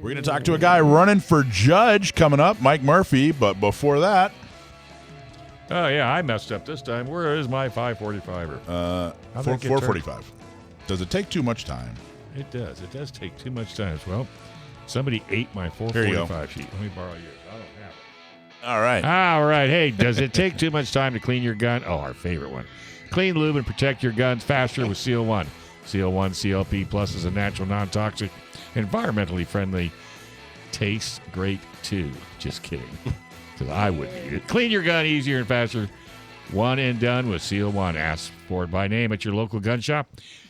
We're going to talk to a guy running for judge coming up, Mike Murphy. But before that, oh yeah, I messed up this time. Where is my 545er? 445. Does it take too much time? It does. It does take too much time. Well, somebody ate my 445 sheet. Let me borrow yours. I don't have it. All right. All right. Hey, does it take too much time to clean your gun? Oh, our favorite one. Clean, lube, and protect your guns faster with Seal One. Seal One CLP Plus is a natural, non-toxic, environmentally friendly. Tastes great, too. Just kidding. Because I wouldn't eat it. Clean your gun easier and faster. One and done with Seal One. Ask for it by name at your local gun shop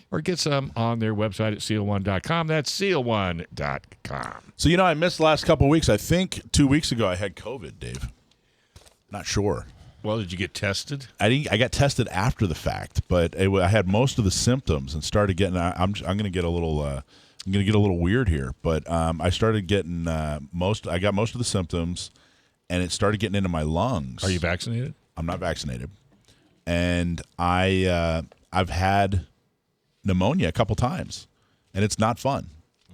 or get some on their website at seal1.com. That's seal1.com. So, I missed the last couple of weeks. I think 2 weeks ago I had COVID, Dave. Not sure. Well, did you get tested? I got tested after the fact, but I had most of the symptoms and started getting. I'm going to get a little. I'm going to get a little weird here, but I started getting I got most of the symptoms, and it started getting into my lungs. Are you vaccinated? I'm not vaccinated, and I've had pneumonia a couple times, and it's not fun.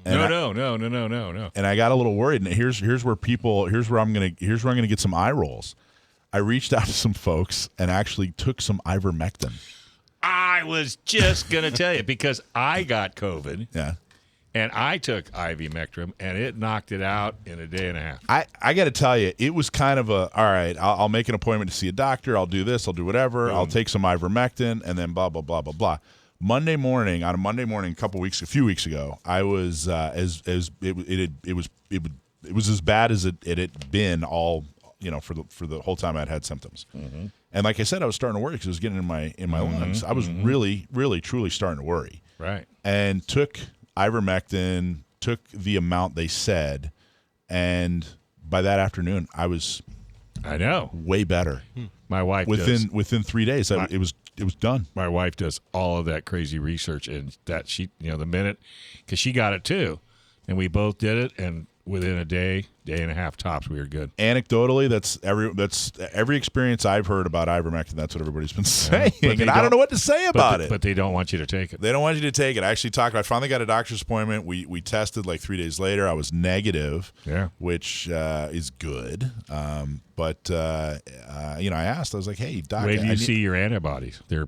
And No. And I got a little worried. And here's where I'm gonna get some eye rolls. I reached out to some folks and actually took some ivermectin. I was just going to tell you because I got COVID. Yeah. And I took ivermectin, and it knocked it out in a day and a half. I got to tell you, it was kind of all right, I'll make an appointment to see a doctor. I'll do this. I'll do whatever. I'll take some ivermectin, and then blah, blah, blah, blah, blah. On a Monday morning, a few weeks ago, I was it was as bad as it had been all for the whole time I'd had symptoms. Mm-hmm. And like I said, I was starting to worry because it was getting in my lungs. I was really, really, truly starting to worry. Right. And took ivermectin, took the amount they said, and by that afternoon, I know way better. My wife within 3 days, it was done. My wife does all of that crazy research, and that she the minute because she got it too, and we both did it, and within a day and a half tops, we were good. Anecdotally, that's every experience I've heard about ivermectin. That's what everybody's been saying, and I don't know what to say about it. But they don't want you to take it. They don't want you to take it. I actually I finally got a doctor's appointment. We tested like 3 days later. I was negative, which is good. But I asked. I was like, "Hey, doc, wait till you see your antibodies. They're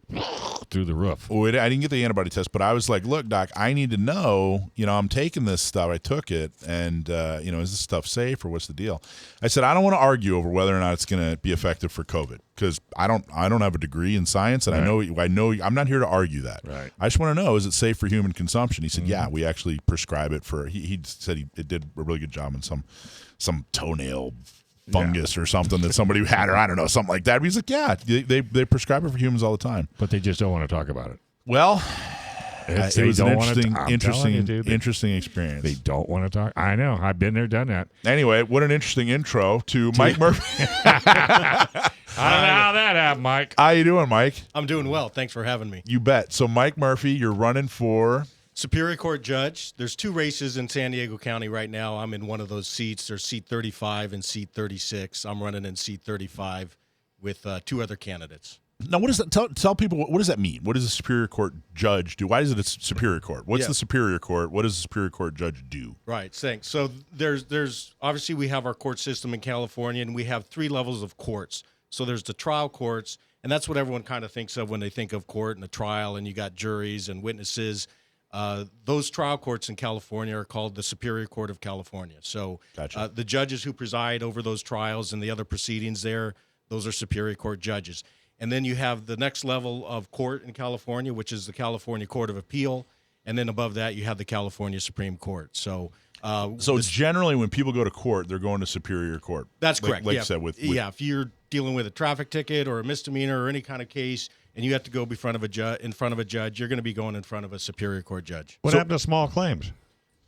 through the roof." I didn't get the antibody test, but I was like, "Look, doc, I need to know. I'm taking this stuff. I took it, and is this stuff safe or what's the deal?" I said, "I don't want to argue over whether or not it's going to be effective for COVID because I don't have a degree in science, and I know I'm not here to argue that. Right. I just want to know, is it safe for human consumption?" He said, "Yeah, we actually prescribe it for." He said it did a really good job on some toenail fungus or something that somebody had, or I don't know, something like that. But he's like, "Yeah, they prescribe it for humans all the time, but they just don't want to talk about it." Well. It was an interesting experience. They don't want to talk. I know. I've been there, done that. Anyway, what an interesting intro to Mike Murphy. I don't know how that happened, Mike. How you doing, Mike? I'm doing well. Thanks for having me. You bet. So, Mike Murphy, you're running for Superior Court Judge. There's 2 races in San Diego County right now. I'm in one of those seats. There's seat 35 and seat 36. I'm running in seat 35 with 2 other candidates. Now, what does that tell people? What does that mean? What does a Superior Court judge do? Why is it a Superior Court? What's the Superior Court? What does a Superior Court judge do? Right. Thanks. So there's obviously we have our court system in California, and we have 3 levels of courts. So there's the trial courts, and that's what everyone kind of thinks of when they think of court and a trial, and you got juries and witnesses. Those trial courts in California are called the Superior Court of California. So gotcha. The judges who preside over those trials and the other proceedings there, those are Superior Court judges. And then you have the next level of court in California, which is the California Court of Appeal. And then above that, you have the California Supreme Court. So generally when people go to court, they're going to Superior Court. That's correct. Like you said, if you're dealing with a traffic ticket or a misdemeanor or any kind of case, and you have to go in front of a judge, you're going to be going in front of a Superior Court judge. What happened to small claims?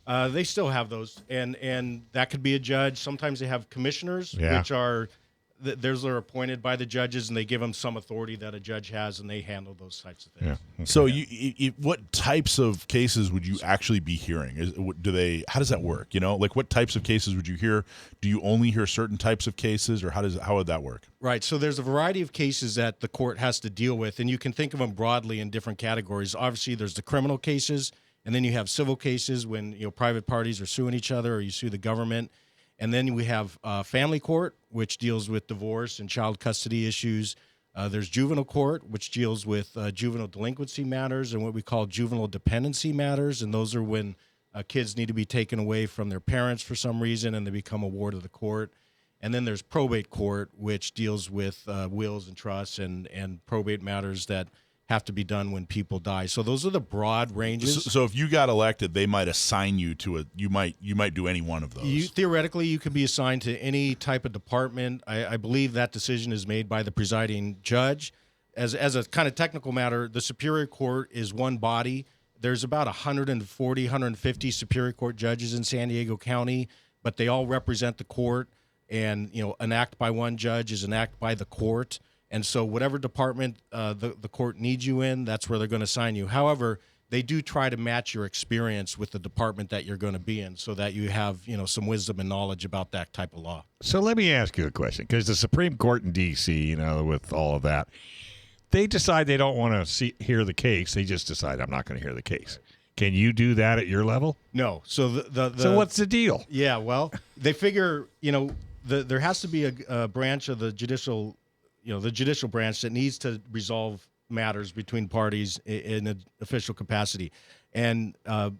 They still have those, and that could be a judge. Sometimes they have commissioners, which are they're appointed by the judges, and they give them some authority that a judge has, and they handle those types of things. Yeah. Okay. So, what types of cases would you actually be hearing? How does that work? Like what types of cases would you hear? Do you only hear certain types of cases, or how would that work? Right. So there's a variety of cases that the court has to deal with, and you can think of them broadly in different categories. Obviously, there's the criminal cases, And then you have civil cases when private parties are suing each other, or you sue the government. And then we have family court, which deals with divorce and child custody issues. There's juvenile court, which deals with juvenile delinquency matters and what we call juvenile dependency matters. And those are when kids need to be taken away from their parents for some reason and they become a ward of the court. And then there's probate court, which deals with wills and trusts and probate matters that have to be done when people die. So those are the broad ranges. So if you got elected, they might assign you to you might do any one of those. Theoretically, you could be assigned to any type of department. I believe that decision is made by the presiding judge. As a kind of technical matter, the Superior Court is one body. There's about 140, 150 Superior Court judges in San Diego County, but they all represent the court. And an act by one judge is an act by the court. And so whatever department the court needs you in, that's where they're going to assign you. However, they do try to match your experience with the department that you're going to be in so that you have, some wisdom and knowledge about that type of law. So let me ask you a question, because the Supreme Court in D.C., with all of that, they decide they don't want to hear the case. They just decide, I'm not going to hear the case. Can you do that at your level? No. So so what's the deal? Yeah, well, they figure, there has to be a branch of the judicial the judicial branch that needs to resolve matters between parties in an official capacity. And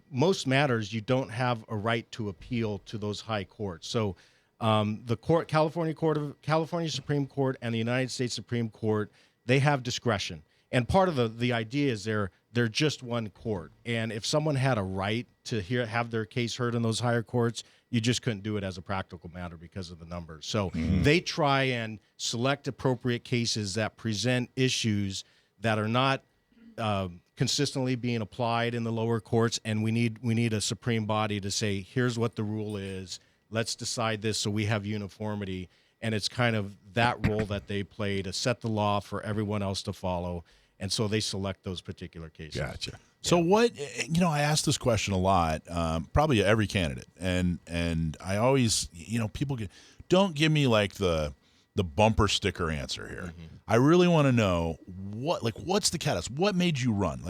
most matters, you don't have a right to appeal to those high courts. So the California Supreme Court and the United States Supreme Court, they have discretion. And part of the idea is they're just one court. And if someone had a right to have their case heard in those higher courts, you just couldn't do it as a practical matter because of the numbers. So they try and select appropriate cases that present issues that are not consistently being applied in the lower courts, and we need a supreme body to say, here's what the rule is. Let's decide this so we have uniformity. And it's kind of that role that they play to set the law for everyone else to follow. And so they select those particular cases. Gotcha. So what, I ask this question a lot, probably every candidate, and I always, people don't give me like the bumper sticker answer here. Mm-hmm. I really want to know what's the catalyst? What made you run?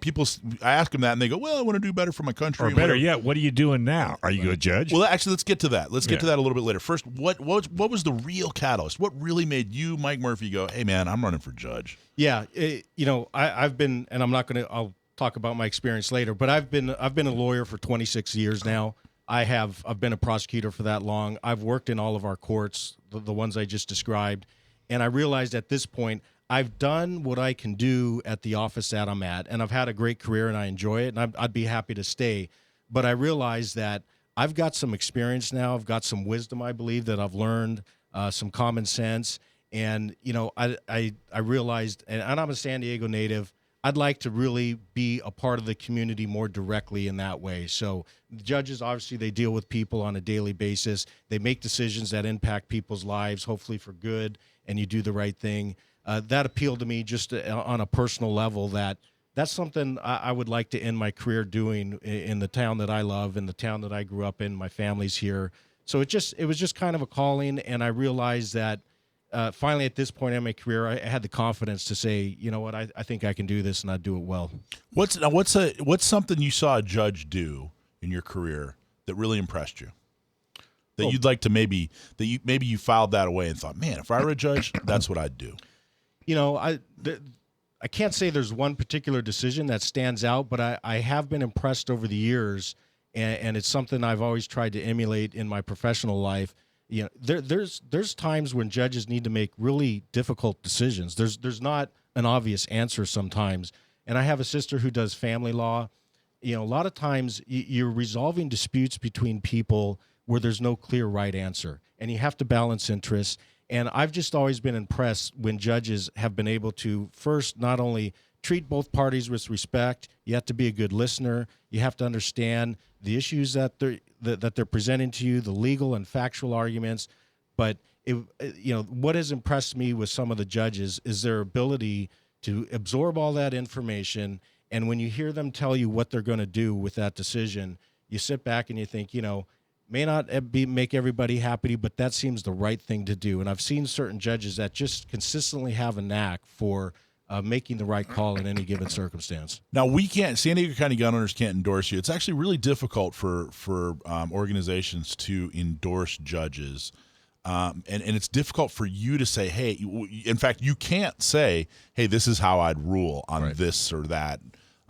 People, I ask them that and they go, well, I want to do better for my country. Or better yet, what are you doing now? Are you a judge? Well, actually, let's get to that. Let's get to that a little bit later. First, what was the real catalyst? What really made you, Mike Murphy, go, hey man, I'm running for judge? Yeah. I've been, and I'll talk about my experience later, but I've been a lawyer for 26 years now. I've been a prosecutor for that long. I've worked in all of our courts, the ones I just described, and I realized at this point I've done what I can do at the office that I'm at, and I've had a great career and I enjoy it, and I'd be happy to stay. But I realized that I've got some experience now. I've got some wisdom, I believe, that I've learned, some common sense, and I realized, and I'm a San Diego native, I'd like to really be a part of the community more directly in that way. So the judges, obviously, they deal with people on a daily basis. They make decisions that impact people's lives, hopefully for good, and you do the right thing. That appealed to me just on a personal level. That's something I would like to end my career doing in the town that I love, in the town that I grew up in. My family's here. So it was just kind of a calling, and I realized that finally, at this point in my career, I had the confidence to say, you know what, I think I can do this, and I do it well. What's something you saw a judge do in your career that really impressed you? That you'd like to maybe you filed that away and thought, man, if I were a judge, that's what I'd do. I can't say there's one particular decision that stands out, but I have been impressed over the years, and it's something I've always tried to emulate in my professional life. There's times when judges need to make really difficult decisions. There's not an obvious answer sometimes. And I have a sister who does family law. A lot of times you're resolving disputes between people where there's no clear right answer, and you have to balance interests. And I've just always been impressed when judges have been able to first not only treat both parties with respect, you have to be a good listener, you have to understand the issues that they're presenting to you, the legal and factual arguments. But what has impressed me with some of the judges is their ability to absorb all that information, and when you hear them tell you what they're going to do with that decision, you sit back and you think, may not make everybody happy, but that seems the right thing to do. And I've seen certain judges that just consistently have a knack for making the right call in any given circumstance. Now, San Diego County gun owners can't endorse you. It's actually really difficult for organizations to endorse judges. And it's difficult for you to say, hey, in fact, you can't say, hey, this is how I'd rule on this or that.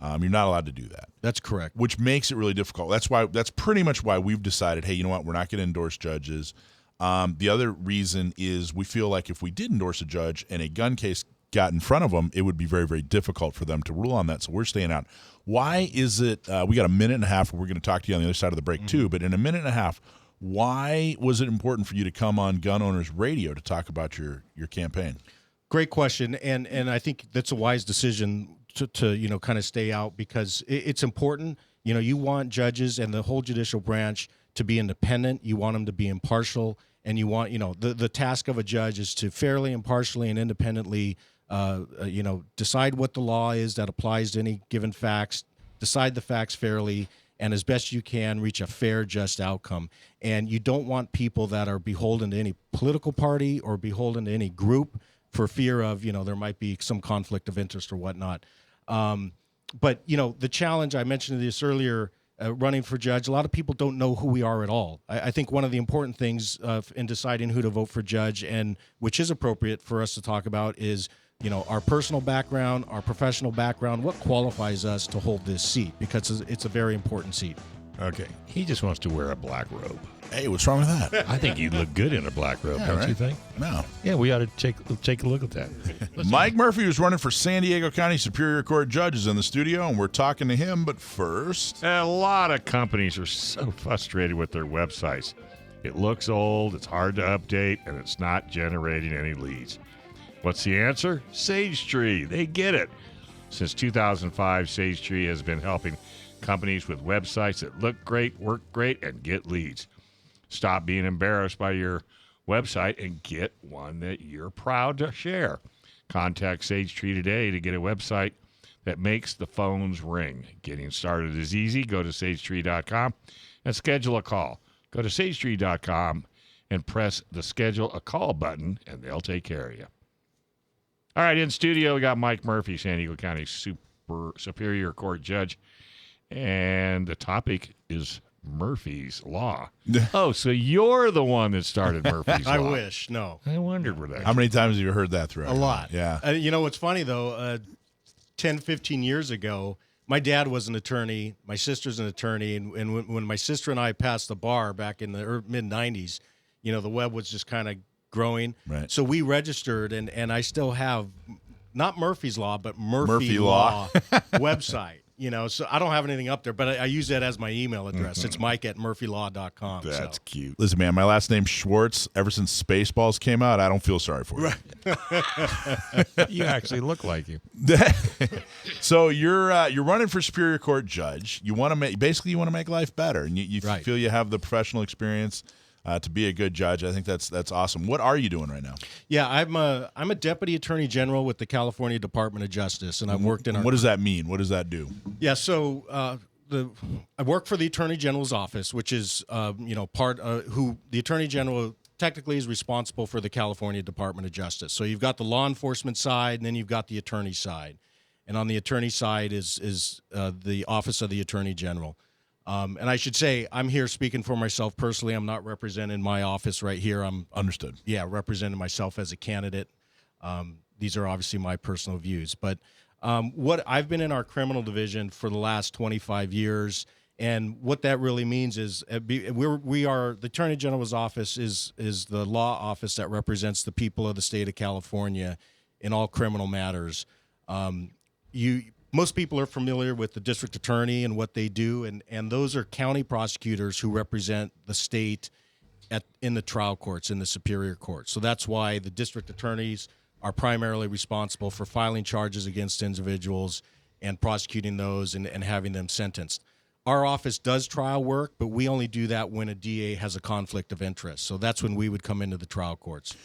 You're not allowed to do that. That's correct. Which makes it really difficult. That's pretty much why we've decided, hey, you know what, we're not going to endorse judges. The other reason is we feel like if we did endorse a judge and a gun case got in front of them, it would be very, very difficult for them to rule on that. So we're staying out. Why is it, we got a minute and a half, we're going to talk to you on the other side of the break too, but in a minute and a half, why was it important for you to come on Gun Owners Radio to talk about your campaign? Great question, and I think that's a wise decision to kind of stay out, because it's important. You want judges and the whole judicial branch to be independent. You want them to be impartial, and you want the task of a judge is to fairly, impartially, and independently decide what the law is that applies to any given facts, decide the facts fairly, and as best you can reach a fair, just outcome. And you don't want people that are beholden to any political party or beholden to any group for fear of, there might be some conflict of interest or whatnot. But the challenge, I mentioned this earlier, running for judge, a lot of people don't know who we are at all. I think one of the important things in deciding who to vote for judge, and which is appropriate for us to talk about, is our personal background, our professional background, what qualifies us to hold this seat, because it's a very important seat. Okay. He just wants to wear a black robe. Hey, what's wrong with that? I think you'd look good in a black robe, don't you think? No. Yeah, we ought to take a look at that. Mike Murphy, who's running for San Diego County Superior Court Judge, is in the studio, and we're talking to him. But first, a lot of companies are so frustrated with their websites. It looks old, it's hard to update, and it's not generating any leads. What's the answer? Sage Tree. They get it. Since 2005, Sage Tree has been helping companies with websites that look great, work great, and get leads. Stop being embarrassed by your website and get one that you're proud to share. Contact Sage Tree today to get a website that makes the phones ring. Getting started is easy. Go to sagetree.com and schedule a call. Go to sagetree.com and press the schedule a call button, and they'll take care of you. All right, in studio, we got Mike Murphy, San Diego County Superior Court Judge, and the topic is Murphy's Law. Oh, so you're the one that started Murphy's Law. I wish. No. I wondered where that. How many times have you heard that throughout? A lot. Yeah. What's funny, though, 10, 15 years ago, my dad was an attorney, my sister's an attorney, and when my sister and I passed the bar back in the mid-'90s, the web was just kind of growing. Right. So we registered, and I still have not Murphy's Law, but Murphy Law website. So I don't have anything up there, but I use that as my email address. Mm-hmm. It's mike@murphylaw.com. That's cute. Listen, man, my last name's Schwartz. Ever since Spaceballs came out, I don't feel sorry for you. Right. You actually look like you. So you're running for Superior Court Judge. You want to make life better, and you feel you have the professional experience to be a good judge. I think that's awesome. What are you doing right now? Yeah, I'm a deputy attorney general with the California Department of Justice, and I've worked in. What does that mean? What does that do? Yeah, so I work for the Attorney General's office, which is who the Attorney General technically is responsible for the California Department of Justice. So you've got the law enforcement side, and then you've got the attorney side, and on the attorney side is the Office of the Attorney General. And I should say, I'm here speaking for myself personally. I'm not representing my office right here. I'm understood. Yeah, representing myself as a candidate. These are obviously my personal views. But what I've been in our criminal division for the last 25 years, and what that really means is we are the Attorney General's office is the law office that represents the people of the state of California in all criminal matters. Most people are familiar with the district attorney and what they do, and those are county prosecutors who represent the state in the trial courts, in the superior courts. So that's why the district attorneys are primarily responsible for filing charges against individuals and prosecuting those and having them sentenced. Our office does trial work, but we only do that when a DA has a conflict of interest. So that's when we would come into the trial courts.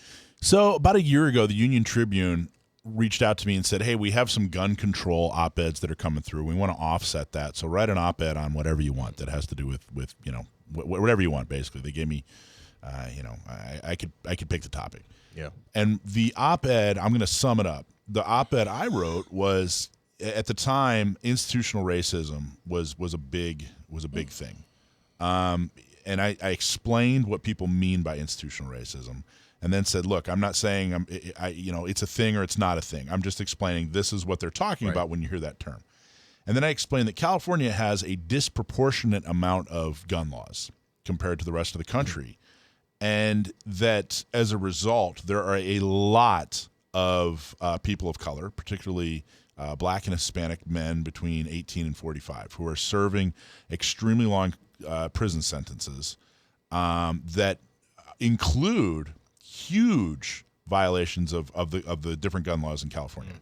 So about a year ago, the Union Tribune reached out to me and said, hey, we have some gun control op-eds that are coming through. We want to offset that. So write an op-ed on whatever you want that has to do with whatever you want, basically. They gave me, I could pick the topic. Yeah. And the op-ed, I'm going to sum it up. the op-ed I wrote was, at the time, institutional racism was a big thing, and I explained what people mean by institutional racism, and then said, look, I'm not saying it's a thing or it's not a thing. I'm just explaining this is what they're talking about when you hear that term. And then I explained that California has a disproportionate amount of gun laws compared to the rest of the country, and that as a result, there are a lot of people of color, particularly Black and Hispanic men between 18 and 45, who are serving extremely long prison sentences that include huge violations of the different gun laws in California.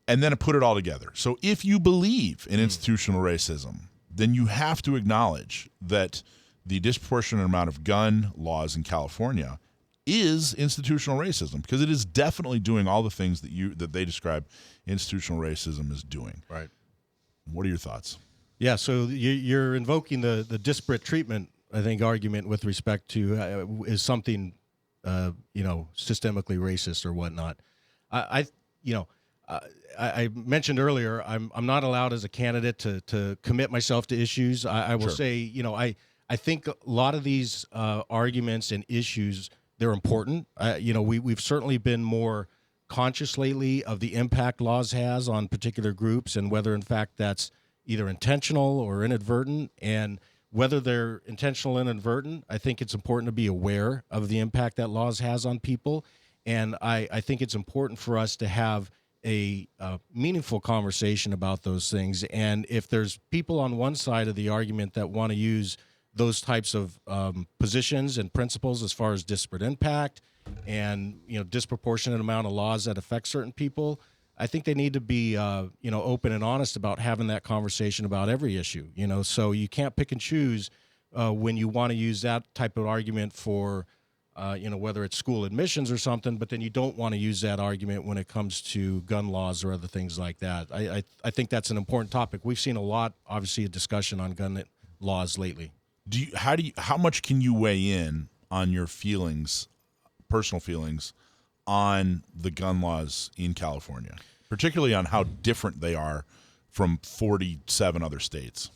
And then put it all together. So if you believe in institutional racism, then you have to acknowledge that the disproportionate amount of gun laws in California is institutional racism, because it is definitely doing all the things that they describe institutional racism as doing. Right. What are your thoughts? Yeah, so you're invoking the disparate treatment, I think, argument with respect to is something, systemically racist or whatnot. I mentioned earlier, I'm not allowed as a candidate to commit myself to issues. I will say, I think a lot of these arguments and issues, they're important. We've certainly been more conscious lately of the impact laws has on particular groups, and whether in fact that's either intentional or inadvertent. And whether they're intentional and inadvertent, I think it's important to be aware of the impact that laws has on people. And I think it's important for us to have a meaningful conversation about those things. And if there's people on one side of the argument that want to use those types of positions and principles as far as disparate impact and disproportionate amount of laws that affect certain people, I think they need to be open and honest about having that conversation about every issue. So you can't pick and choose when you want to use that type of argument for whether it's school admissions or something, but then you don't want to use that argument when it comes to gun laws or other things like that. I think that's an important topic. We've seen a lot, obviously, a discussion on gun laws lately. How much can you weigh in on your feelings, personal feelings, on the gun laws in California, particularly on how different they are from 47 other states?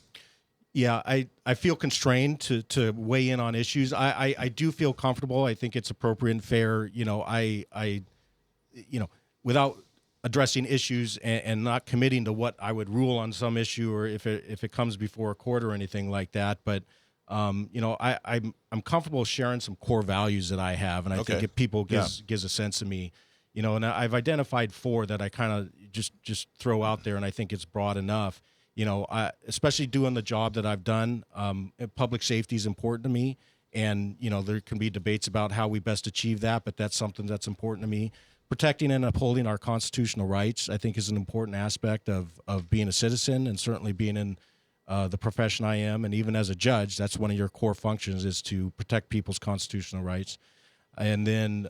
Yeah, I feel constrained to weigh in on issues. I do feel comfortable. I think it's appropriate and fair. Without addressing issues and not committing to what I would rule on some issue, or if it comes before a court or anything like that. But I'm comfortable sharing some core values that I have, and I think if people gives a sense of me, and I've identified 4 that I kind of just throw out there, and I think it's broad enough. Especially doing the job that I've done, public safety is important to me. And, there can be debates about how we best achieve that, but that's something that's important to me. Protecting and upholding our constitutional rights, I think, is an important aspect of being a citizen, and certainly being in the profession I am. And even as a judge, that's one of your core functions, is to protect people's constitutional rights. And then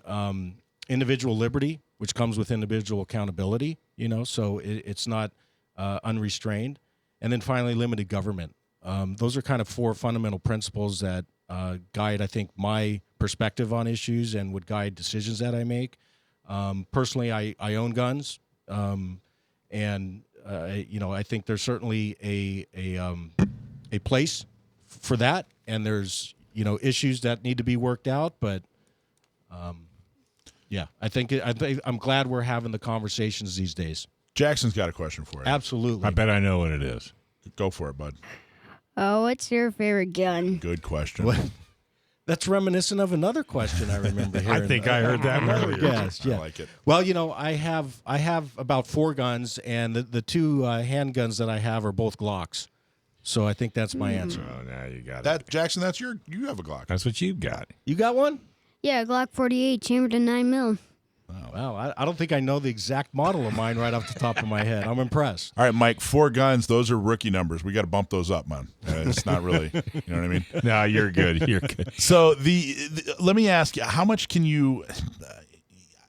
individual liberty, which comes with individual accountability, so it's not unrestrained. And then finally, limited government. Those are kind of 4 fundamental principles that guide, I think, my perspective on issues and would guide decisions that I make. Personally, I own guns, and I think there's certainly a place for that, and there's issues that need to be worked out. But I'm glad we're having the conversations these days. Jackson's got a question for you. Absolutely. I bet I know what it is. Go for it, bud. Oh, what's your favorite gun? Good question. What? That's reminiscent of another question I remember hearing. I think I heard that earlier. Yes, yeah. I like it. Well, I have about 4 guns, and the 2 handguns that I have are both Glocks. So I think that's my answer. Oh, now you got That it. Jackson, you have a Glock. That's what you've got. You got one? Yeah, Glock 48, chambered in 9mm. Wow, I don't think I know the exact model of mine right off the top of my head. I'm impressed. All right, Mike, 4 guns. Those are rookie numbers. We got to bump those up, man. It's not really, you know what I mean? No, you're good. You're good. So let me ask you, how much can you?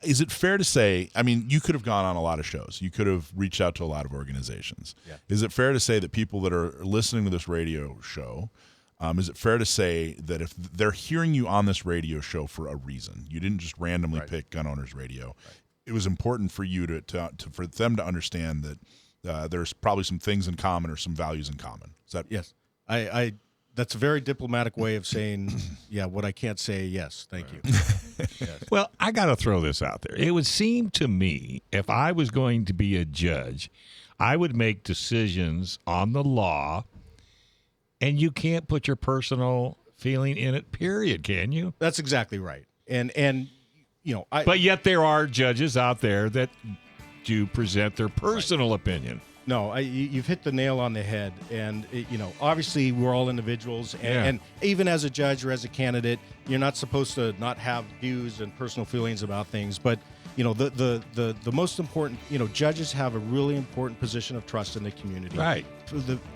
Is it fair to say? I mean, you could have gone on a lot of shows. You could have reached out to a lot of organizations. Yeah. Is it fair to say that people that are listening to this radio show? Is it fair to say that if they're hearing you on this radio show for a reason, you didn't just randomly pick Gun Owners Radio, it was important for you to for them to understand that there's probably some things in common or some values in common. Is that Yes. I that's a very diplomatic way of saying, yeah, what I can't say, yes, thank you. Yes. Well, I got to throw this out there. It would seem to me if I was going to be a judge, I would make decisions on the law, and you can't put your personal feeling in it, period, can you? That's exactly right. And you know, But yet there are judges out there that do present their personal opinion. No, you've hit the nail on the head. And, you know, obviously we're all individuals. And even as a judge or as a candidate, you're not supposed to not have views and personal feelings about things. But, you know, the most important, you know, judges have a really important position of trust in the community. Right.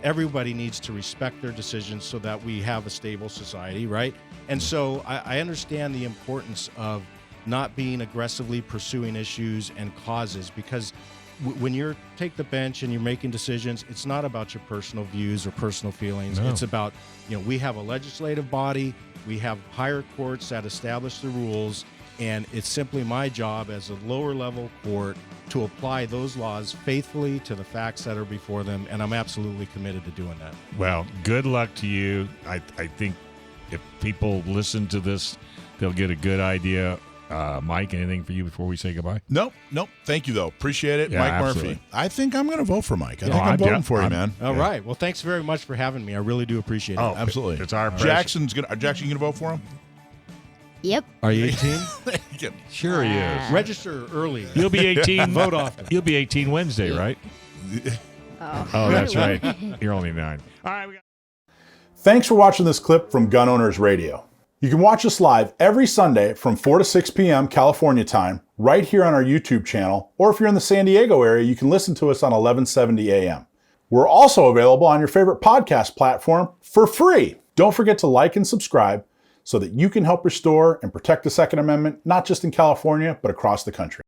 Everybody needs to respect their decisions so that we have a stable society, right? And so I understand the importance of not being aggressively pursuing issues and causes, because when you're take the bench and you're making decisions, it's not about your personal views or personal feelings. No. It's about, you know, we have a legislative body, we have higher courts that establish the rules, and it's simply my job as a lower level court to apply those laws faithfully to the facts that are before them, and I'm absolutely committed to doing that. Well, good luck to you. I think if people listen to this, they'll get a good idea. Mike, anything for you before we say goodbye? Nope. Thank you, though. Appreciate it. Yeah, Mike absolutely. Murphy. I think I'm going to vote for Mike. I think I'm I'm voting for you, man. All right. Well, thanks very much for having me. I really do appreciate it. Oh, Absolutely. It's our pleasure. Jackson, you going to vote for him? Yep. Are you 18? Sure he is. Register early. You'll be 18. Vote often. You'll be 18 Wednesday, right? Oh, that's right. You're only 9. All right. Thanks for watching this clip from Gun Owners Radio. You can watch us live every Sunday from 4 to 6 p.m. California time, right here on our YouTube channel, or if you're in the San Diego area, you can listen to us on 1170 a.m. We're also available on your favorite podcast platform for free. Don't forget to like and subscribe so that you can help restore and protect the Second Amendment, not just in California, but across the country.